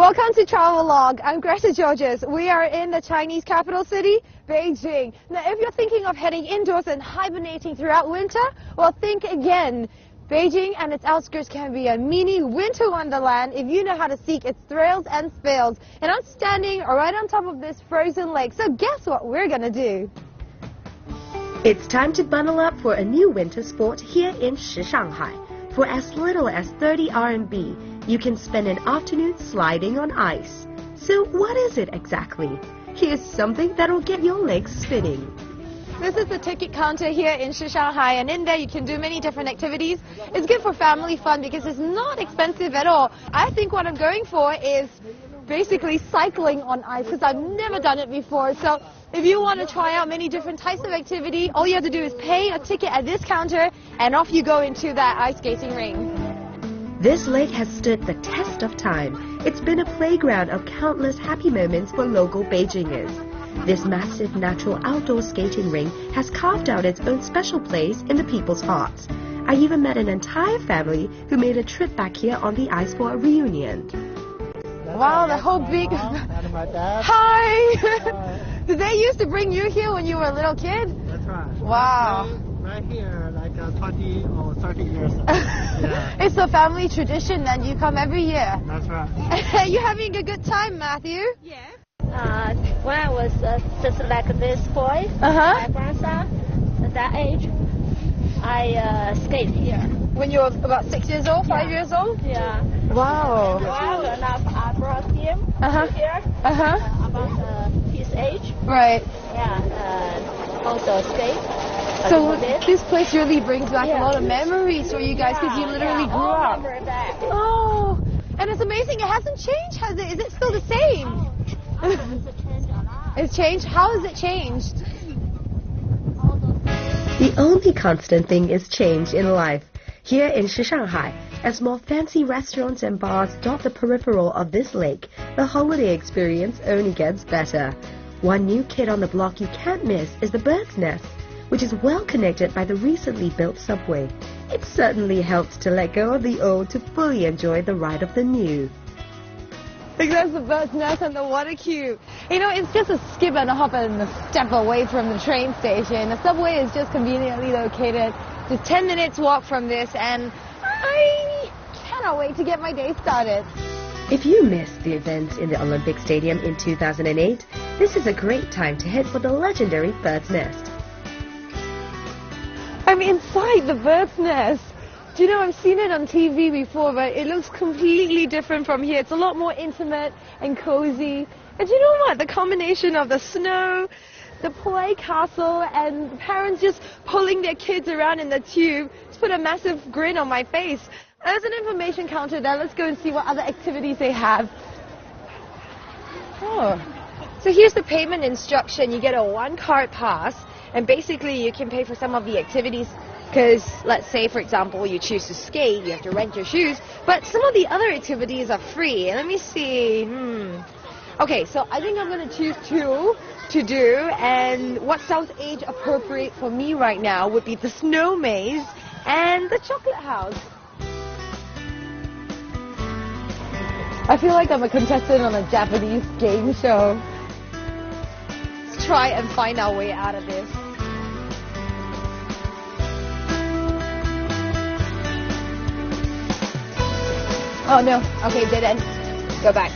Welcome to Travelogue. I'm Greta Georges. We are in the Chinese capital city, Beijing. Now, if you're thinking of heading indoors and hibernating throughout winter, well, think again. Beijing and its outskirts can be a mini winter wonderland if you know how to seek its thrills and spills. And I'm standing right on top of this frozen lake, so guess what we're gonna do? It's time to bundle up for a new winter sport here in Shanghai. For as little as 30 RMB, you can spend an afternoon sliding on ice. So what is it exactly? Here's something that'll get your legs spinning. This is the ticket counter here in Shanghai, and in there you can do many different activities. It's good for family fun because it's not expensive at all. I think what I'm going for is basically cycling on ice because I've never done it before. So if you want to try out many different types of activity, all you have to do is pay a ticket at this counter and off you go into that ice skating ring. This lake has stood the test of time. It's been a playground of countless happy moments for local Beijingers. This massive natural outdoor skating ring has carved out its own special place in the people's hearts. I even met an entire family who made a trip back here on the ice for a reunion. Wow, the whole big... Hi! Did they used to bring you here when you were a little kid? That's right. Wow. Right here, like 20 or 30 years ago. Yeah. It's a family tradition and you come every year. That's right. You having a good time, Matthew? Yeah. When I was just like this boy, my grandson, at that age, I skate here. When you were about 6 years old, 5 years old? Yeah. Wow. Well enough, I brought him here about his age. Right. Yeah, also skate. So this place really brings back a lot of memories for you guys because you literally grew up. Back. Oh, and it's amazing. It hasn't changed, has it? Is it still the same? It's changed? How has it changed? The only constant thing is change in life. Here in Shanghai, as more fancy restaurants and bars dot the peripheral of this lake, the holiday experience only gets better. One new kid on the block you can't miss is the Bird's Nest, which is well connected by the recently built subway. It certainly helps to let go of the old to fully enjoy the ride of the new. I think that's the Bird's Nest and the water cube. You know, it's just a skip and a hop and a step away from the train station. The subway is just conveniently located. Just 10 minutes walk from this, and I cannot wait to get my day started. If you missed the event in the Olympic Stadium in 2008, this is a great time to head for the legendary Bird's Nest. I'm inside the Bird's Nest. Do you know, I've seen it on TV before, but it looks completely different from here. It's a lot more intimate and cozy. And you know what? The combination of the snow, the play castle, and parents just pulling their kids around in the tube just put a massive grin on my face. There's an information counter there. Let's go and see what other activities they have. Oh, so here's the payment instruction. You get a one-card pass, and basically you can pay for some of the activities. Because, let's say, for example, you choose to skate, you have to rent your shoes, but some of the other activities are free. Let me see. Okay, so I think I'm going to choose two to do, and what sounds age appropriate for me right now would be the snow maze and the chocolate house. I feel like I'm a contestant on a Japanese game show. Let's try and find our way out of this. Oh no, okay, dead end. Go back.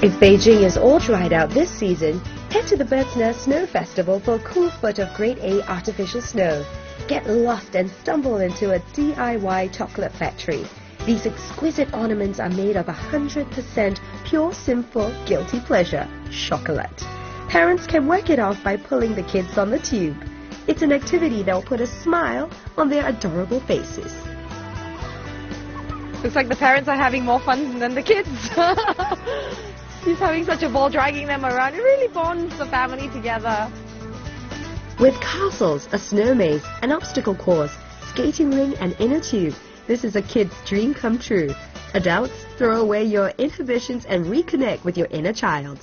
If Beijing is all dried out this season, head to the Bird's Nest Snow Festival for a cool foot of grade A artificial snow. Get lost and stumble into a DIY chocolate factory. These exquisite ornaments are made of 100% pure, simple, guilty pleasure, chocolate. Parents can work it off by pulling the kids on the tube. It's an activity that will put a smile on their adorable faces. Looks like the parents are having more fun than the kids. He's having such a ball dragging them around. It really bonds the family together. With castles, a snow maze, an obstacle course, skating ring and inner tube, this is a kid's dream come true. Adults, throw away your inhibitions and reconnect with your inner child.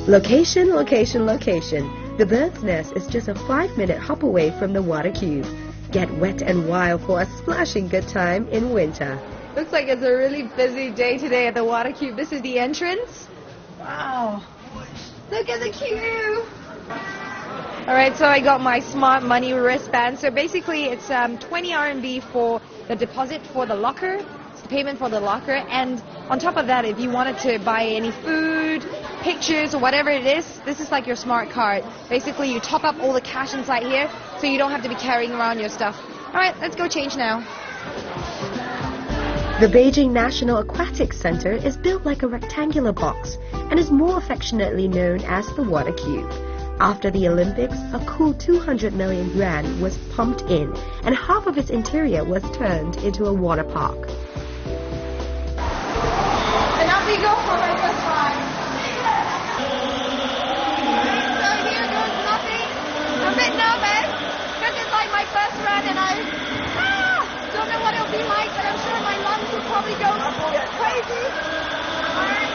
Location, location, location. The Bird's Nest is just a 5-minute hop away from the water cube. Get wet and wild for a splashing good time in winter. Looks like it's a really busy day today at the water cube. This is the entrance. Wow. Look at the queue. Alright, so I got my smart money wristband. So basically it's 20 RMB for the deposit for the locker. It's the payment for the locker. And on top of that, if you wanted to buy any food, pictures, or whatever it is, this is like your smart card. Basically, you top up all the cash inside here so you don't have to be carrying around your stuff. Alright, let's go change now. The Beijing National Aquatic Center is built like a rectangular box and is more affectionately known as the water cube. After the Olympics, a cool 200 million yuan was pumped in, and half of its interior was turned into a water park. And up we go for my first time. So here goes nothing. I'm a bit nervous because it's like my first run and I don't know what it'll be like, but I'm sure my lungs will probably go crazy. Alright.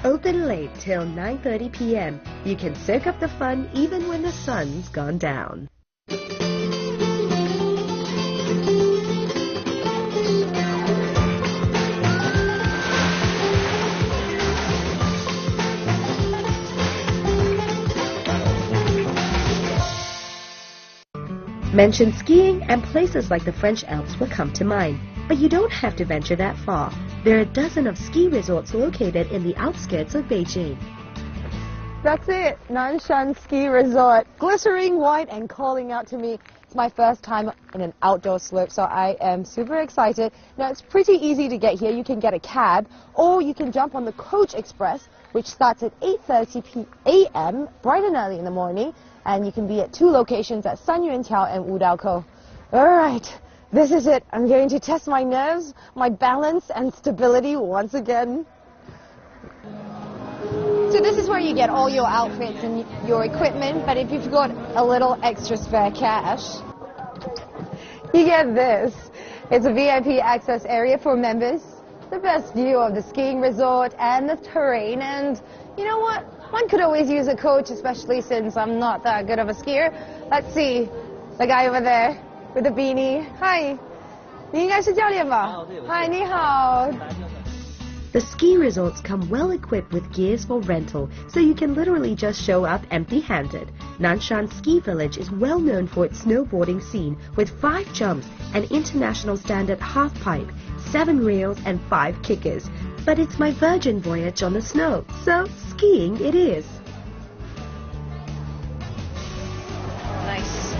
Open late till 9:30 p.m. You can soak up the fun even when the sun's gone down. Mention skiing and places like the French Alps will come to mind. But you don't have to venture that far. There are a dozen of ski resorts located in the outskirts of Beijing. That's it, Nanshan Ski Resort. Glittering white and calling out to me. It's my first time in an outdoor slope, so I am super excited. Now, it's pretty easy to get here. You can get a cab, or you can jump on the Coach Express, which starts at 8:30 a.m., bright and early in the morning, and you can be at two locations at Sanyuanqiao and Wudaokou. All right. This is it. I'm going to test my nerves, my balance, and stability once again. So this is where you get all your outfits and your equipment, but if you've got a little extra spare cash, you get this. It's a VIP access area for members, the best view of the skiing resort and the terrain, and you know what? One could always use a coach, especially since I'm not that good of a skier. Let's see, the guy over there with the beanie. Hi, 你应该是教练吧? Hi, 你好. The ski resorts come well equipped with gears for rental, so you can literally just show up empty-handed. Nanshan Ski Village is well known for its snowboarding scene, with 5 jumps, an international standard half-pipe, 7 rails and 5 kickers. But it's my virgin voyage on the snow, so skiing it is. Nice.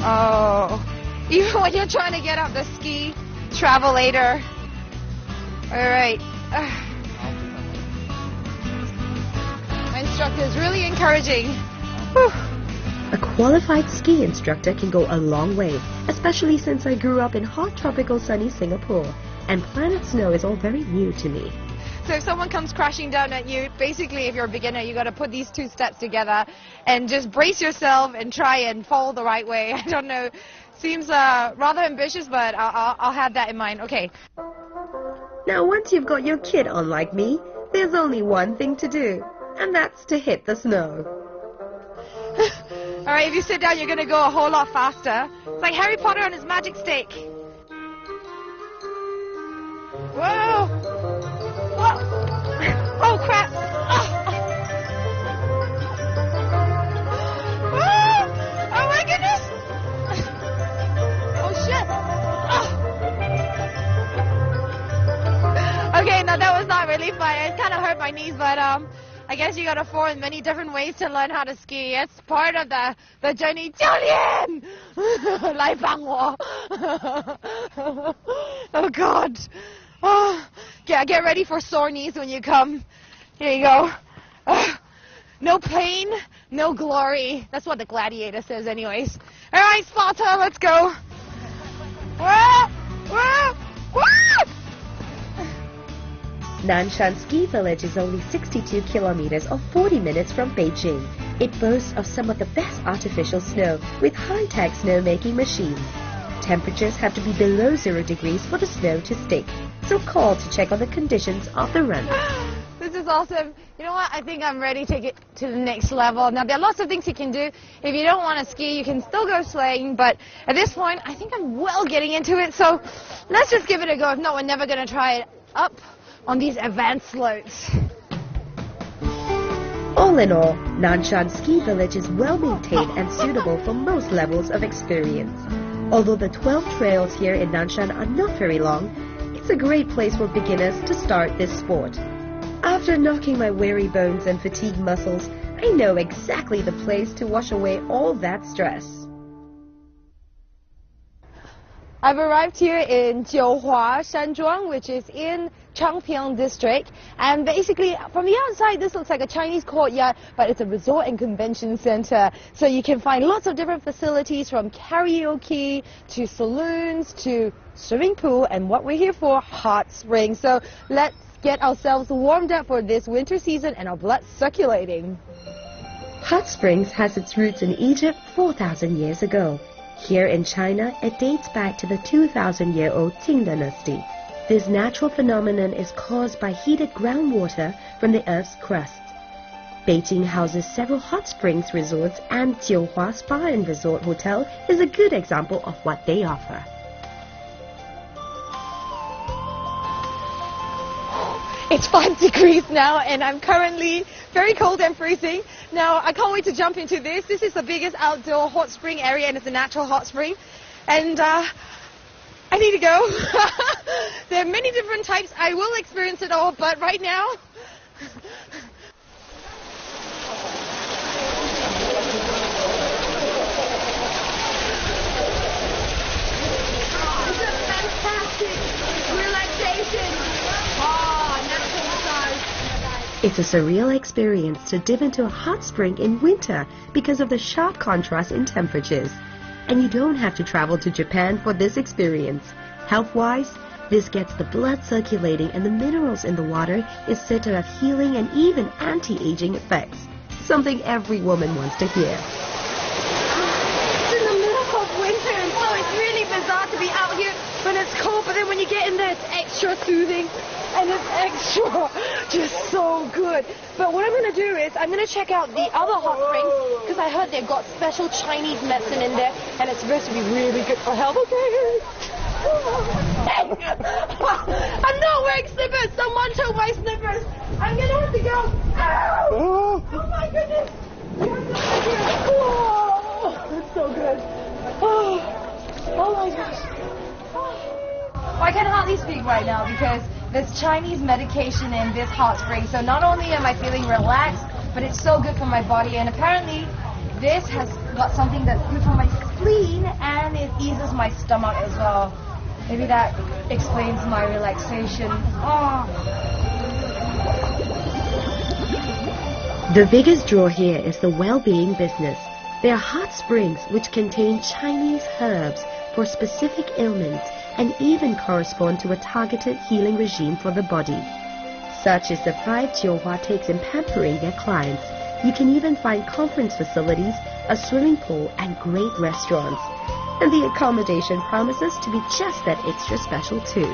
Oh, even when you're trying to get up the ski travelator. All right. My instructor is really encouraging. Whew. A qualified ski instructor can go a long way, especially since I grew up in hot tropical sunny Singapore, and planet snow is all very new to me. So if someone comes crashing down at you, basically if you're a beginner, you got to put these 2 steps together and just brace yourself and try and fall the right way. I don't know. Seems rather ambitious, but I'll have that in mind. Okay. Now, once you've got your kit on like me, there's only one thing to do, and that's to hit the snow. All right, if you sit down, you're going to go a whole lot faster. It's like Harry Potter on his magic stick. Whoa! Oh, oh crap! Oh my goodness! Oh shit! Okay, no, that was not really fun. It kind of hurt my knees, but I guess you gotta fall in many different ways to learn how to ski. It's part of the journey. 教练，来帮我。Oh God. Oh, yeah, get ready for sore knees when you come. Here you go. No pain, no glory. That's what the gladiator says anyways. All right, Sparta, let's go. Nanshan Ski Village is only 62 kilometers or 40 minutes from Beijing. It boasts of some of the best artificial snow with high-tech snowmaking machines. Temperatures have to be below 0 degrees for the snow to stick, so call to check on the conditions of the run. This is awesome. You know what? I think I'm ready to get to the next level. Now, there are lots of things you can do. If you don't want to ski, you can still go sleighing, but at this point, I think I'm well getting into it, so let's just give it a go. If not, we're never going to try it up on these advanced slopes. All in all, Nanshan Ski Village is well maintained and suitable for most levels of experience. Although the 12 trails here in Nanshan are not very long, it's a great place for beginners to start this sport. After knocking my weary bones and fatigued muscles, I know exactly the place to wash away all that stress. I've arrived here in Jiuhua Shanzhuang, which is in Changping district, and basically from the outside this looks like a Chinese courtyard, but it's a resort and convention center, so you can find lots of different facilities from karaoke to saloons to swimming pool, and what we're here for, hot springs. So let's get ourselves warmed up for this winter season and our blood circulating. Hot springs has its roots in Egypt 4,000 years ago. Here in China, it dates back to the 2,000-year-old Qing dynasty. This natural phenomenon is caused by heated groundwater from the Earth's crust. Beijing houses several hot springs resorts, and Jiuhua Spa and Resort Hotel is a good example of what they offer. It's 5 degrees now, and I'm currently very cold and freezing. Now, I can't wait to jump into this. This is the biggest outdoor hot spring area, and it's a natural hot spring. And I need to go. There are many different types. I will experience it all, but right now... It's a fantastic relaxation. It's a surreal experience to dip into a hot spring in winter because of the sharp contrast in temperatures. And you don't have to travel to Japan for this experience. Health-wise, this gets the blood circulating, and the minerals in the water is said to have healing and even anti-aging effects. Something every woman wants to hear. It's in the middle of winter, and so it's really bizarre to be out here when it's cold, but then when you get in there, it's extra soothing. And it's extra, just so good. But what I'm going to do is I'm going to check out the other hot springs, because I heard they've got special Chinese medicine in there, and it's supposed to be really good for health. Okay. I'm not wearing slippers. Someone took my slippers. I'm going to have to go. Ow! Oh my goodness. Whoa. It's so good. Oh my gosh. I can hardly speak right now because there's Chinese medication in this hot spring. So not only am I feeling relaxed, but it's so good for my body. And apparently this has got something that's good for my spleen, and it eases my stomach as well. Maybe that explains my relaxation. Oh. The biggest draw here is the well-being business. There are hot springs which contain Chinese herbs for specific ailments and even correspond to a targeted healing regime for the body. Such is the pride Jiuhua takes in pampering their clients. You can even find conference facilities, a swimming pool, and great restaurants. And the accommodation promises to be just that extra special too.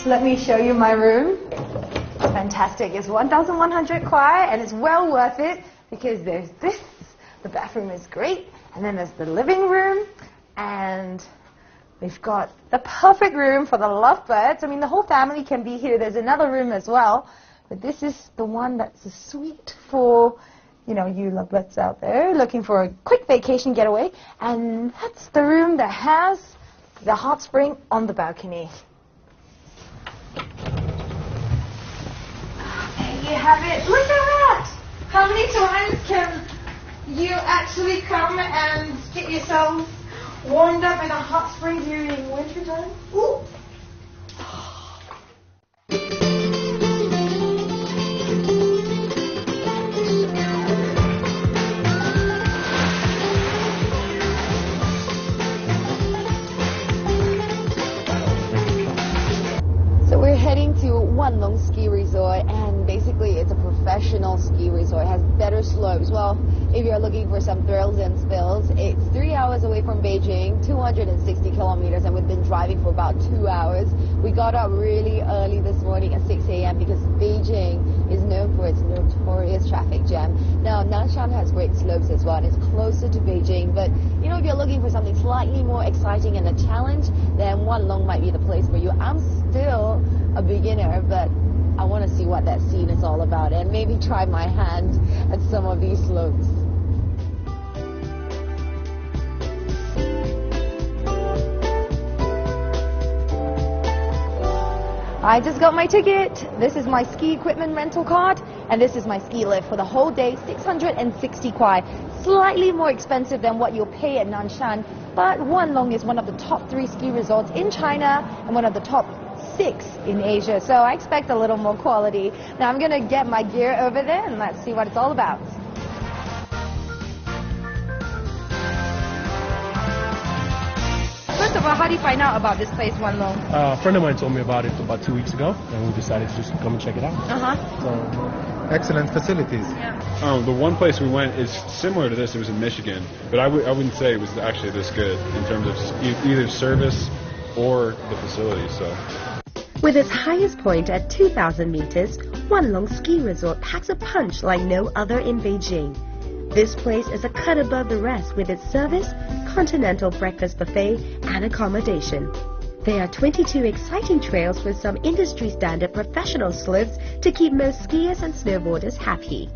Let me show you my room. Fantastic. It's 1,100 kwai, and it's well worth it because there's this. The bathroom is great. And then there's the living room, and We've got the perfect room for the lovebirds. I mean, the whole family can be here. There's another room as well. But this is the one that's a suite for, you know, you lovebirds out there looking for a quick vacation getaway. And that's the room that has the hot spring on the balcony. There you have it. Look at that! How many times can you actually come and get yourself warmed up in a hot spring during winter time? Ooh. So we're heading to Wanlong Ski Resort, and basically it's a professional ski resort. It has better slopes. Well, if you're looking for some thrills and spills, it's 3 hours away from Beijing, 260 kilometers, and we've been driving for about 2 hours. We got up really early this morning at 6 a.m. because Beijing is known for its notorious traffic jam. Now, Nanshan has great slopes as well, and it's closer to Beijing, but you know, if you're looking for something slightly more exciting and a challenge, then Wanlong might be the place for you. I'm still a beginner, but I want to see what that scene is all about and maybe try my hand at some of these slopes. I just got my ticket. This is my ski equipment rental card, and this is my ski lift for the whole day, 660 kwai. Slightly more expensive than what you'll pay at Nanshan, but Wanlong is one of the top 3 ski resorts in China and one of the top 6 in Asia, so I expect a little more quality. Now I'm gonna get my gear over there and let's see what it's all about. First of all, how do you find out about this place, Wanlong? A friend of mine told me about it about 2 weeks ago, and we decided to just come and check it out. Uh-huh. Excellent facilities. Yeah. The one place we went is similar to this. It was in Michigan, but I wouldn't say it was actually this good in terms of either service or the facility. So. With its highest point at 2,000 meters, Wanlong Ski Resort packs a punch like no other in Beijing. This place is a cut above the rest with its service, continental breakfast buffet, and accommodation. There are 22 exciting trails with some industry-standard professional slopes to keep most skiers and snowboarders happy.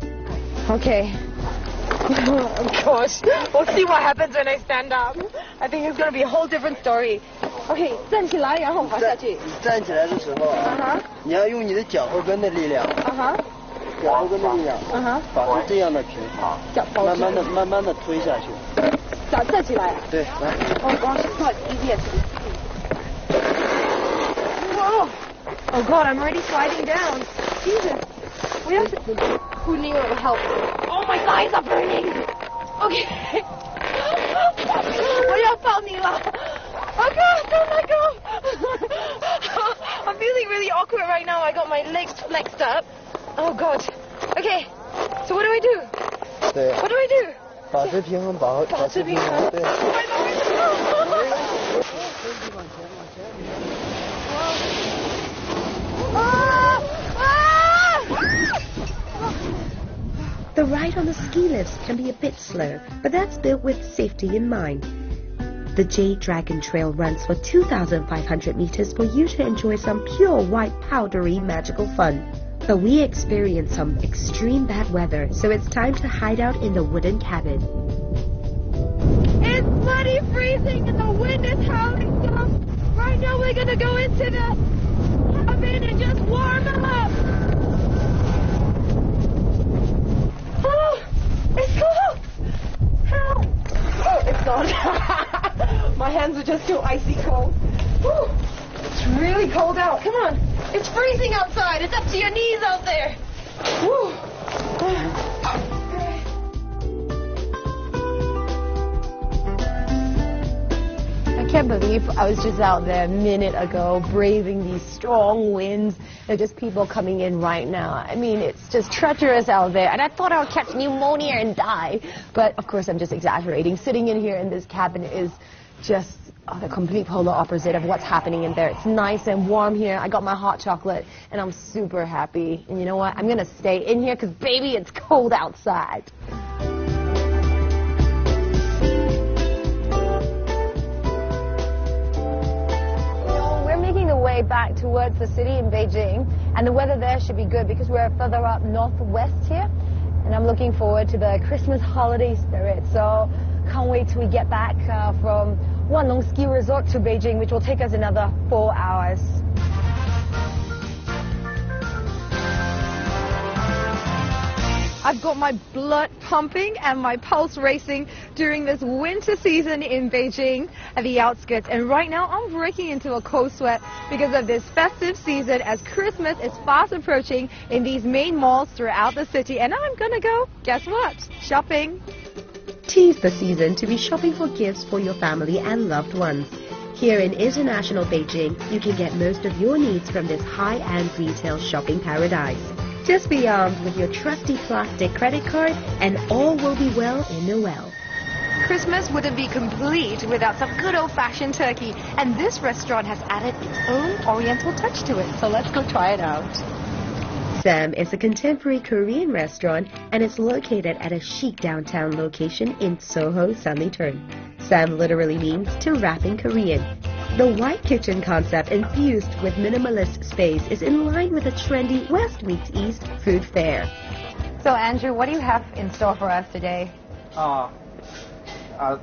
Okay. Of course. We'll see what happens when I stand up. I think it's going to be a whole different story. Okay, 站起来，然后滑下去。站起来的时候啊，你要用你的脚后跟的力量，脚后跟的力量，保持这样的平衡，慢慢的推下去。站起来。对，来。Oh gosh, it's not easy at Whoa! Oh God, I'm already sliding down. Jesus. We have to... Who knew it would help? Oh, my thighs are burning. Okay. 我要抱你了. Oh God, don't let go. I'm feeling really awkward right now. I got my legs flexed up. Oh God. Okay. So what do I do? What do I do? 保持平衡，保持平衡，对。The ride on the ski lifts can be a bit slow, but that's built with safety in mind. The Jade Dragon Trail runs for 2,500 meters for you to enjoy some pure white powdery magical fun. But we experienced some extreme bad weather, so it's time to hide out in the wooden cabin. It's bloody freezing and the wind is howling, so right now we're gonna go into the cabin and just warm up. Oh, it's cold. Help. Oh, it's not. My hands are just too icy cold. Whew. It's really cold out. Come on. It's freezing outside. It's up to your knees out there. Whew. I can't believe I was just out there a minute ago braving these strong winds. There are just people coming in right now. I mean, it's just treacherous out there. And I thought I would catch pneumonia and die. But, of course, I'm just exaggerating. Sitting in here in this cabin is just the complete polar opposite of what's happening in there. It's nice and warm here. I got my hot chocolate, and I'm super happy. And you know what? I'm going to stay in here because, baby, it's cold outside. way back towards the city in Beijing, and the weather there should be good because we're further up northwest here, and I'm looking forward to the Christmas holiday spirit. So can't wait till we get back from Wanlong Ski Resort to Beijing, which will take us another 4 hours. I've got my blood pumping and my pulse racing during this winter season in Beijing at the outskirts. And right now I'm breaking into a cold sweat because of this festive season as Christmas is fast approaching in these main malls throughout the city. And I'm gonna go, guess what? Shopping. Tis the season to be shopping for gifts for your family and loved ones. Here in international Beijing, you can get most of your needs from this high-end retail shopping paradise. Just be armed with your trusty plastic credit card and all will be well in Noel. Christmas wouldn't be complete without some good old-fashioned turkey, and this restaurant has added its own oriental touch to it, so let's go try it out. Sam is a contemporary Korean restaurant and it's located at a chic downtown location in Soho, Sanlitun. Sam literally means to wrap in Korean. The white kitchen concept infused with minimalist space is in line with a trendy West meets East food fair. So Andrew, what do you have in store for us today?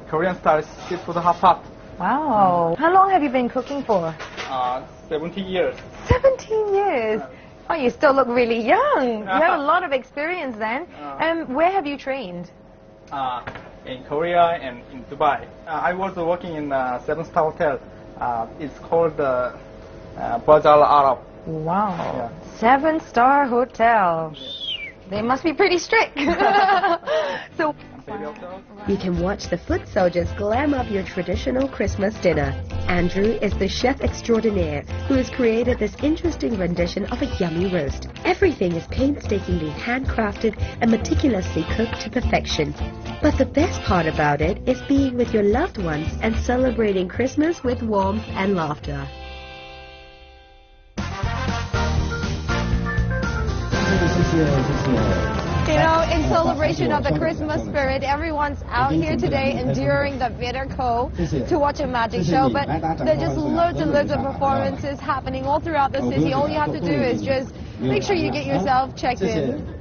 Korean style seafood hot pot. Wow. How long have you been cooking for? 17 years. 17 years? Oh, you still look really young. You have a lot of experience then. And where have you trained? In Korea and in Dubai. I was working in a 7-star hotel. It's called Burj Al Arab. Wow. Yeah. 7-star hotel. They must be pretty strict. So you can watch the foot soldiers glam up your traditional Christmas dinner. Andrew is the chef extraordinaire who has created this interesting rendition of a yummy roast. Everything is painstakingly handcrafted and meticulously cooked to perfection. But the best part about it is being with your loved ones and celebrating Christmas with warmth and laughter. You know, in celebration of the Christmas spirit, everyone's out here today enduring the bitter cold to watch a magic show, but there are just loads and loads of performances happening all throughout the city. All you have to do is just make sure you get yourself checked in.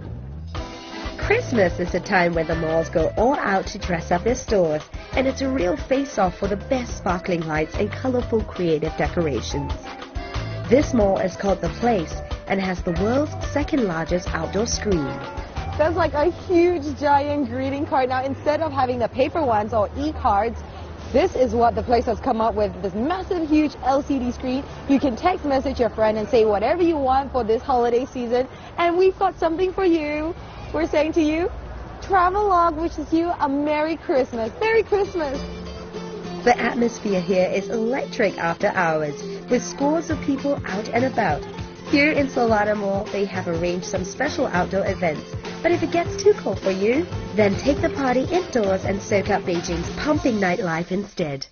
Christmas is a time when the malls go all out to dress up their stores, and it's a real face-off for the best sparkling lights and colorful creative decorations. This mall is called The Place and has the world's second largest outdoor screen. There's like a huge giant greeting card. Now instead of having the paper ones or e-cards, this is what The Place has come up with, this massive huge LCD screen. You can text message your friend and say whatever you want for this holiday season, and we've got something for you. We're saying to you, Travelogue wishes you a Merry Christmas. Merry Christmas! The atmosphere here is electric after hours, with scores of people out and about. Here in Solana Mall, they have arranged some special outdoor events. But if it gets too cold for you, then take the party indoors and soak up Beijing's pumping nightlife instead.